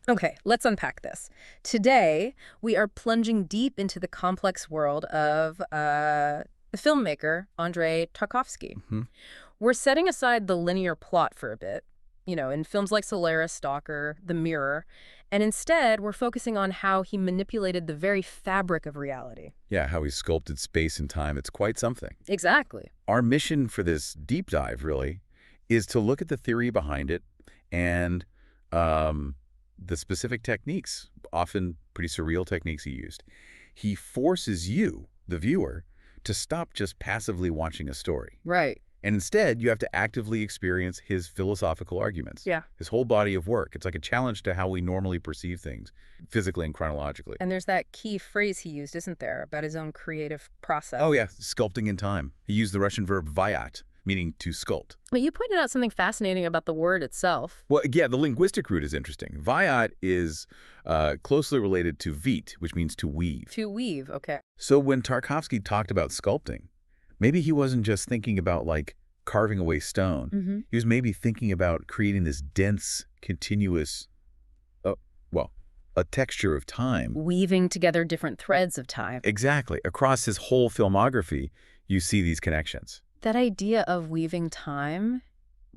Okay, let's unpack this. Today, we are plunging deep into the complex world of the filmmaker, Andrei Tarkovsky. Hmm. We're setting aside the linear plot for a bit, in films like Solaris, Stalker, The Mirror, and instead we're focusing on how he manipulated the very fabric of reality. Yeah, how he sculpted space and time. It's quite something. Exactly. Our mission for this deep dive, really, is to look at the theory behind it and the specific techniques, often pretty surreal techniques he used. He forces you, the viewer, to stop just passively watching a story. Right. And instead, you have to actively experience his philosophical arguments, Yeah. his whole body of work. It's like a challenge to how we normally perceive things, physically and chronologically. And there's that key phrase he used, isn't there, about his own creative process. Oh, yeah, sculpting in time. He used the Russian verb vyat, meaning to sculpt. But you pointed out something fascinating about the word itself. Well, yeah, the linguistic root is interesting. Vyat is closely related to vit, which means to weave. To weave, okay. So when Tarkovsky talked about sculpting, maybe he wasn't just thinking about, like, carving away stone. Mm-hmm. He was maybe thinking about creating this dense, continuous, a texture of time. Weaving together different threads of time. Exactly. Across his whole filmography, you see these connections. That idea of weaving time,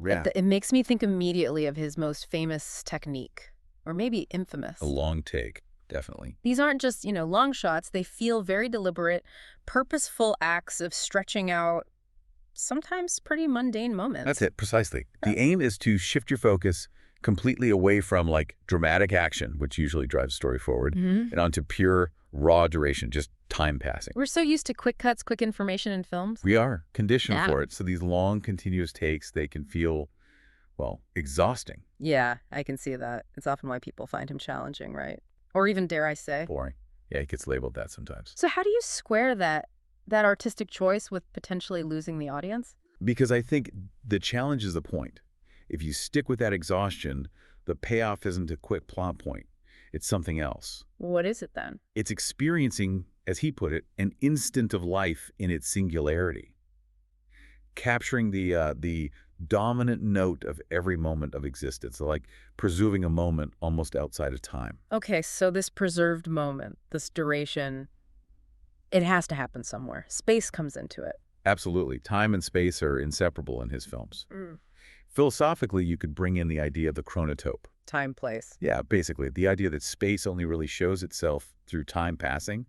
Yeah. it makes me think immediately of his most famous technique, or maybe infamous. A long take, definitely. These aren't just, long shots. They feel very deliberate, purposeful acts of stretching out sometimes pretty mundane moments. That's it, precisely. The aim is to shift your focus completely away from, like, dramatic action, which usually drives story forward, and onto pure, raw duration, just time passing. We're so used to quick cuts, quick information in films. We are conditioned Yeah. for it. So these long, continuous takes, they can feel, well, exhausting. Yeah, I can see that. It's often why people find him challenging, right? Or even, dare I say. Boring. Yeah, it gets labeled that sometimes. So how do you square that artistic choice with potentially losing the audience? Because I think the challenge is the point. If you stick with that exhaustion, the payoff isn't a quick plot point. It's something else. What is it then? It's experiencing, as he put it, an instant of life in its singularity. Capturing the dominant note of every moment of existence, like preserving a moment almost outside of time. Okay, so this preserved moment, this duration, it has to happen somewhere. Space comes into it. Absolutely. Time and space are inseparable in his films. Philosophically, you could bring in the idea of the chronotope. Time, place. Yeah, basically, the idea that space only really shows itself through time passing.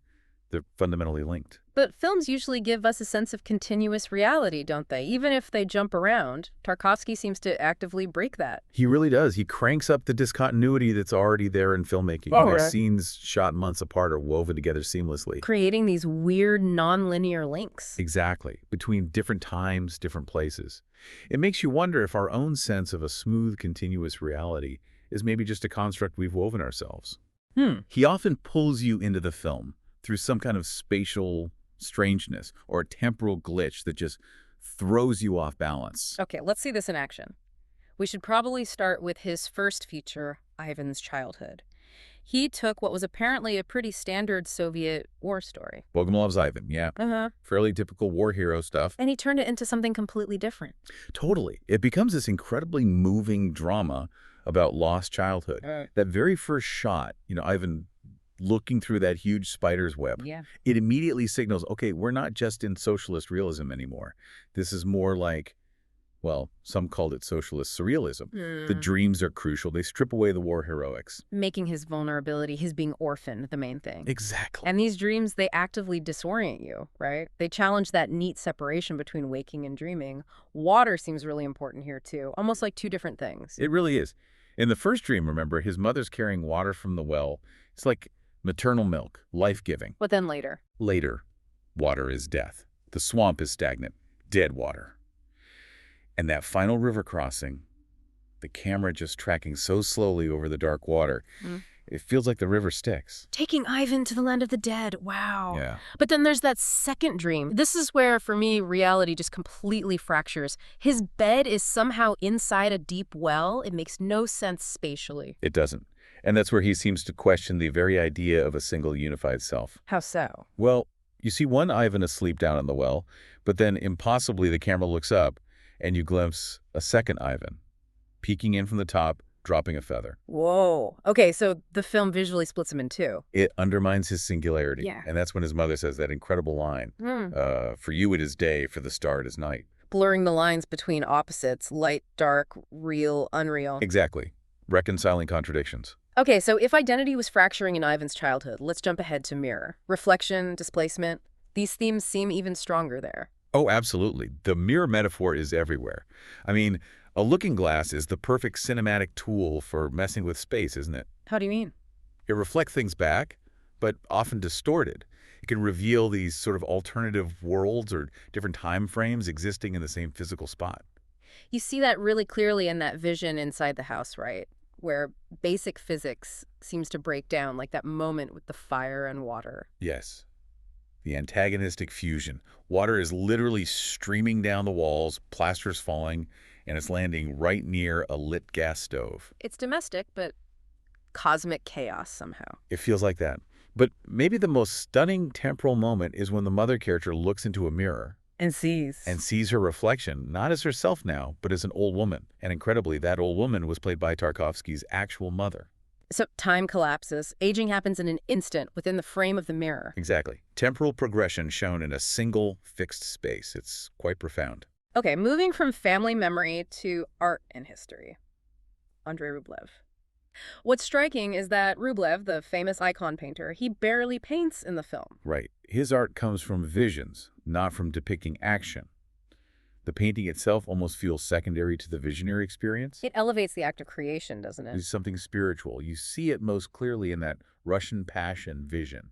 They're fundamentally linked. But films usually give us a sense of continuous reality, don't they? Even if they jump around, Tarkovsky seems to actively break that. He really does. He cranks up the discontinuity that's already there in filmmaking. Oh, You know, right. Scenes shot months apart are woven together seamlessly. Creating these weird non-linear links. Exactly. Between different times, different places. It makes you wonder if our own sense of a smooth, continuous reality is maybe just a construct we've woven ourselves. He often pulls you into the film through some kind of spatial strangeness or a temporal glitch that just throws you off balance. Okay, let's see this in action. We should probably start with his first feature, Ivan's childhood. He took what was apparently a pretty standard Soviet war story. Bogumilov's Ivan, yeah. Fairly typical war hero stuff. And he turned it into something completely different. Totally. It becomes this incredibly moving drama about lost childhood. That very first shot, Ivan looking through that huge spider's web, Yeah. it immediately signals, okay, we're not just in socialist realism anymore. This is more like, well, some called it socialist surrealism. The dreams are crucial. They strip away the war heroics. Making his vulnerability, his being orphaned, the main thing. Exactly. And these dreams, they actively disorient you, right? They challenge that neat separation between waking and dreaming. Water seems really important here, too. Almost like two different things. It really is. In the first dream, remember, his mother's carrying water from the well. It's like maternal milk, life-giving. But then later. Later, water is death. The swamp is stagnant, dead water. And that final river crossing, the camera just tracking so slowly over the dark water, it feels like the river sticks. Taking Ivan to the land of the dead. Wow. Yeah. But then there's that second dream. This is where, for me, reality just completely fractures. His bed is somehow inside a deep well. It makes no sense spatially. It doesn't. And that's where he seems to question the very idea of a single unified self. How so? Well, you see one Ivan asleep down in the well, but then impossibly the camera looks up and you glimpse a second Ivan, peeking in from the top, dropping a feather. Whoa. Okay, so the film visually splits him in two. It undermines his singularity. Yeah. And that's when his mother says that incredible line, for you it is day, for the star it is night. Blurring the lines between opposites, light, dark, real, unreal. Exactly. Reconciling contradictions. Okay, so if identity was fracturing in Ivan's childhood, let's jump ahead to Mirror. Reflection, displacement, these themes seem even stronger there. Oh, absolutely. The mirror metaphor is everywhere. I mean, a looking glass is the perfect cinematic tool for messing with space, isn't it? How do you mean? It reflects things back, but often distorted. It can reveal these sort of alternative worlds or different time frames existing in the same physical spot. You see that really clearly in that vision inside the house, right? Where basic physics seems to break down, like that moment with the fire and water. Yes. The antagonistic fusion. Water is literally streaming down the walls, plaster's falling, and it's landing right near a lit gas stove. It's domestic, but cosmic chaos somehow. It feels like that. But maybe the most stunning temporal moment is when the mother character looks into a mirror And sees. and sees her reflection, not as herself now, but as an old woman. And incredibly, that old woman was played by Tarkovsky's actual mother. So time collapses. Aging happens in an instant within the frame of the mirror. Exactly. Temporal progression shown in a single, fixed space. It's quite profound. Okay, moving from family memory to art and history. Andrei Rublev. What's striking is that Rublev, the famous icon painter, he barely paints in the film. Right. His art comes from visions, not from depicting action. The painting itself almost feels secondary to the visionary experience. It elevates the act of creation, doesn't it? It's something spiritual. You see it most clearly in that Russian passion vision.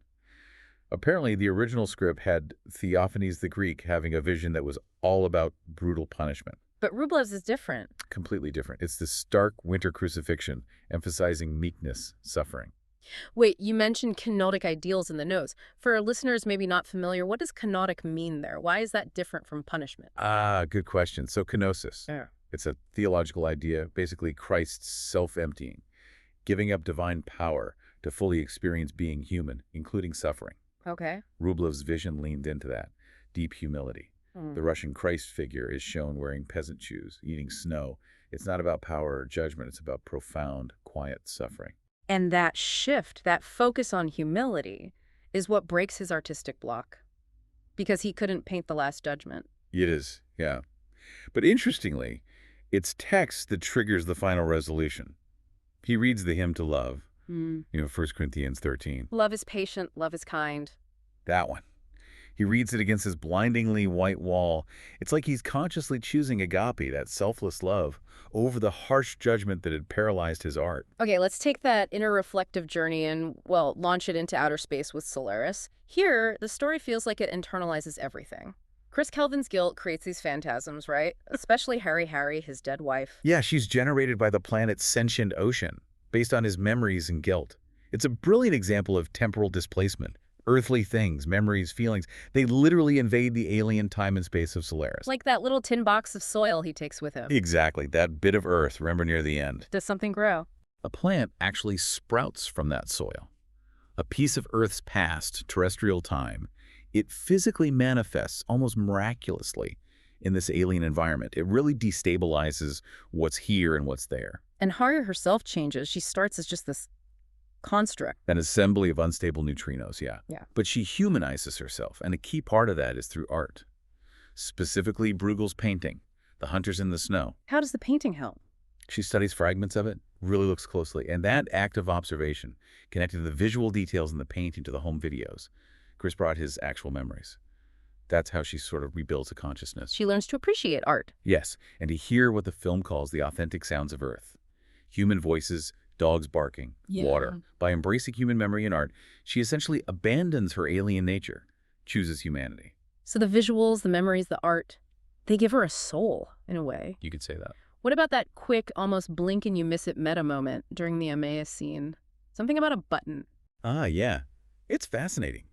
Apparently, the original script had Theophanes the Greek having a vision that was all about brutal punishment. But Rublev's is different. Completely different. It's this stark winter crucifixion, emphasizing meekness, suffering. Wait, you mentioned kenotic ideals in the notes. For our listeners maybe not familiar, what does kenotic mean there? Why is that different from punishment? Good question. So kenosis. Yeah. It's a theological idea, basically Christ's self-emptying, giving up divine power to fully experience being human, including suffering. Okay. Rublev's vision leaned into that, deep humility. The Russian Christ figure is shown wearing peasant shoes, eating snow. It's not about power or judgment. It's about profound, quiet suffering. And that shift, that focus on humility, is what breaks his artistic block. Because he couldn't paint the Last Judgment. It is, yeah. But interestingly, it's text that triggers the final resolution. He reads the hymn to love, 1 Corinthians 13. Love is patient, love is kind. That one. He reads it against his blindingly white wall. It's like he's consciously choosing agape, that selfless love, over the harsh judgment that had paralyzed his art. Okay, let's take that inner reflective journey and, well, launch it into outer space with Solaris. Here, the story feels like it internalizes everything. Chris Kelvin's guilt creates these phantasms, right? Especially Harry, his dead wife. Yeah, she's generated by the planet's sentient ocean, based on his memories and guilt. It's a brilliant example of temporal displacement. Earthly things, memories, feelings, they literally invade the alien time and space of Solaris. Like that little tin box of soil he takes with him. Exactly, that bit of earth, remember near the end. Does something grow? A plant actually sprouts from that soil. A piece of Earth's past, terrestrial time. It physically manifests almost miraculously in this alien environment. It really destabilizes what's here and what's there. And Hari herself changes. She starts as just this construct. An assembly of unstable neutrinos, yeah. Yeah. But she humanizes herself, and a key part of that is through art. Specifically, Bruegel's painting, The Hunters in the Snow. How does the painting help? She studies fragments of it, really looks closely, and that act of observation, connecting the visual details in the painting to the home videos. Chris brought his actual memories. That's how she sort of rebuilds a consciousness. She learns to appreciate art. Yes, and to hear what the film calls the authentic sounds of Earth. Human voices, dogs barking, water. By embracing human memory and art, she essentially abandons her alien nature, chooses humanity. So the visuals, the memories, the art, they give her a soul, in a way. You could say that. What about that quick, almost blink and you miss it meta moment during the Emmaus scene? Something about a button. Yeah. It's fascinating.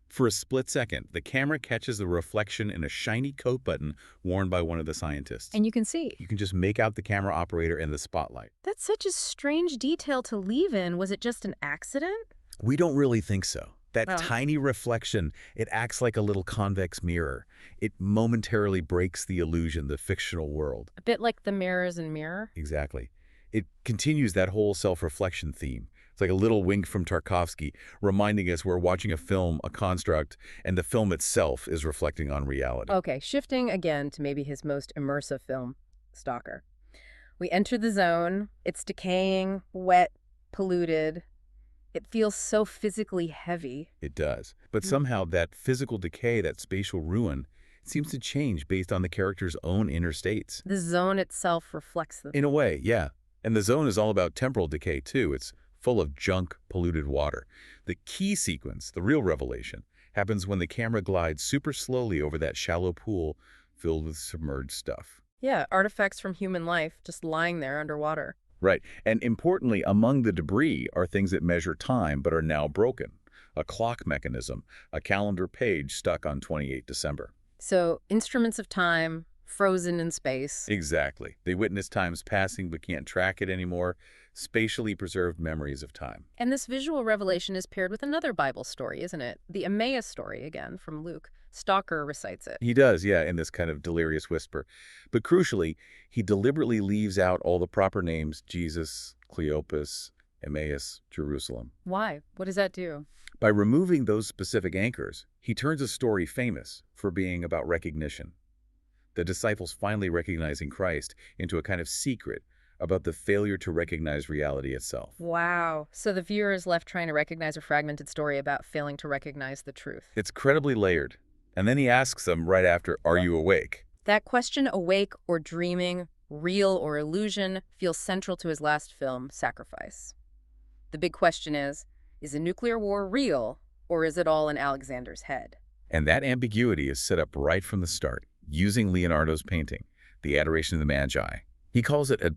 For a split second, the camera catches the reflection in a shiny coat button worn by one of the scientists. And you can see. You can just make out the camera operator in the spotlight. That's such a strange detail to leave in. Was it just an accident? We don't really think so. That Oh. tiny reflection, it acts like a little convex mirror. It momentarily breaks the illusion, the fictional world. A bit like the mirrors in Mirror? Exactly. It continues that whole self-reflection theme. It's like a little wink from Tarkovsky, reminding us we're watching a film, a construct, and the film itself is reflecting on reality. Okay, shifting again to maybe his most immersive film, Stalker. We enter the zone. It's decaying, wet, polluted. It feels so physically heavy. It does. But Mm. somehow that physical decay, that spatial ruin, seems to change based on the character's own inner states. The zone itself reflects the... In a way, yeah. And the zone is all about temporal decay, too. It's full of junk, polluted water. The key sequence, the real revelation, happens when the camera glides super slowly over that shallow pool filled with submerged stuff. Yeah, artifacts from human life just lying there underwater. Right. And importantly, among the debris are things that measure time but are now broken. A clock mechanism, a calendar page stuck on 28 December. So, instruments of time, frozen in space. Exactly. They witness time's passing but can't track it anymore. Spatially preserved memories of time. And this visual revelation is paired with another Bible story, isn't it? The Emmaus story, again, from Luke. Stalker recites it. He does, yeah, in this kind of delirious whisper. But crucially, he deliberately leaves out all the proper names: Jesus, Cleopas, Emmaus, Jerusalem. Why? What does that do? By removing those specific anchors, he turns a story famous for being about recognition. The disciples finally recognizing Christ into a kind of secret about the failure to recognize reality itself. Wow. So the viewer is left trying to recognize a fragmented story about failing to recognize the truth. It's credibly layered. And then he asks them right after, "Are you awake?" That question, awake or dreaming, real or illusion, feels central to his last film, Sacrifice. The big question is a nuclear war real, or is it all in Alexander's head? And that ambiguity is set up right from the start, using Leonardo's painting, The Adoration of the Magi. He calls it a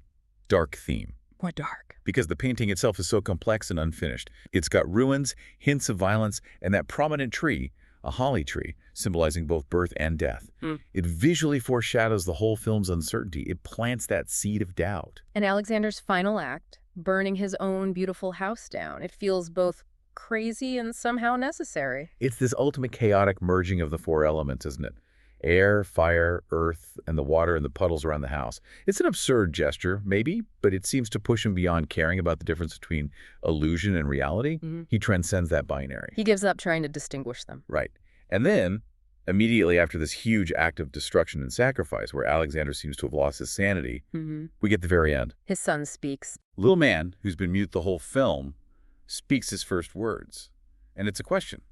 dark theme. Why dark? Because the painting itself is so complex and unfinished. It's got ruins, hints of violence, and that prominent tree, a holly tree, symbolizing both birth and death. It visually foreshadows the whole film's uncertainty. It plants that seed of doubt. And Alexander's final act, burning his own beautiful house down, it feels both crazy and somehow necessary. It's this ultimate chaotic merging of the four elements, isn't it? Air, fire, earth, and the water and the puddles around the house. It's an absurd gesture, maybe, but it seems to push him beyond caring about the difference between illusion and reality. He transcends that binary. He gives up trying to distinguish them. Right. And then, immediately after this huge act of destruction and sacrifice, where Alexander seems to have lost his sanity, we get the very end. His son speaks. Little man, who's been mute the whole film, speaks his first words. And it's a question.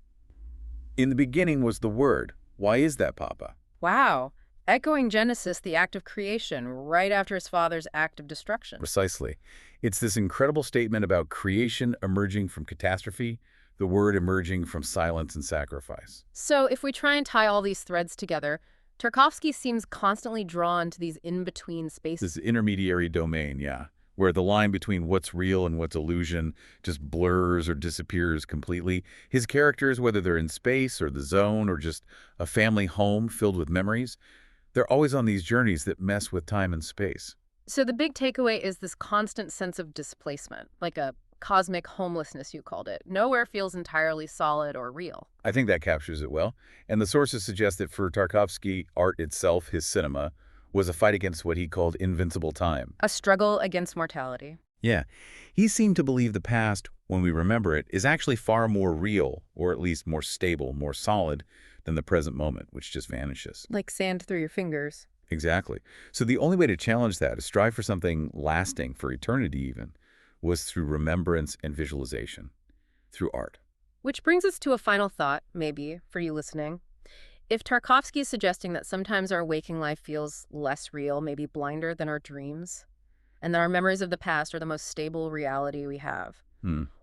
In the beginning was the Word. Why is that, Papa? Wow. Echoing Genesis, the act of creation, right after his father's act of destruction. Precisely. It's this incredible statement about creation emerging from catastrophe, the Word emerging from silence and sacrifice. So if we try and tie all these threads together, Tarkovsky seems constantly drawn to these in-between spaces. This intermediary domain, yeah, where the line between what's real and what's illusion just blurs or disappears completely. His characters, whether they're in space or the zone or just a family home filled with memories, they're always on these journeys that mess with time and space. So the big takeaway is this constant sense of displacement, like a cosmic homelessness, you called it. Nowhere feels entirely solid or real. I think that captures it well. And the sources suggest that for Tarkovsky, art itself, his cinema, was a fight against what he called invincible time. A struggle against mortality. Yeah. He seemed to believe the past, when we remember it, is actually far more real, or at least more stable, more solid, than the present moment, which just vanishes. Like sand through your fingers. Exactly. So the only way to challenge that, to strive for something lasting, for eternity even, was through remembrance and visualization, through art. Which brings us to a final thought, maybe, for you listening. If Tarkovsky is suggesting that sometimes our waking life feels less real, maybe blinder than our dreams, and that our memories of the past are the most stable reality we have,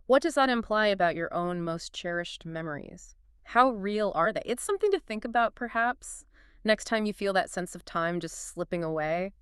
what does that imply about your own most cherished memories? How real are they? It's something to think about, perhaps, next time you feel that sense of time just slipping away.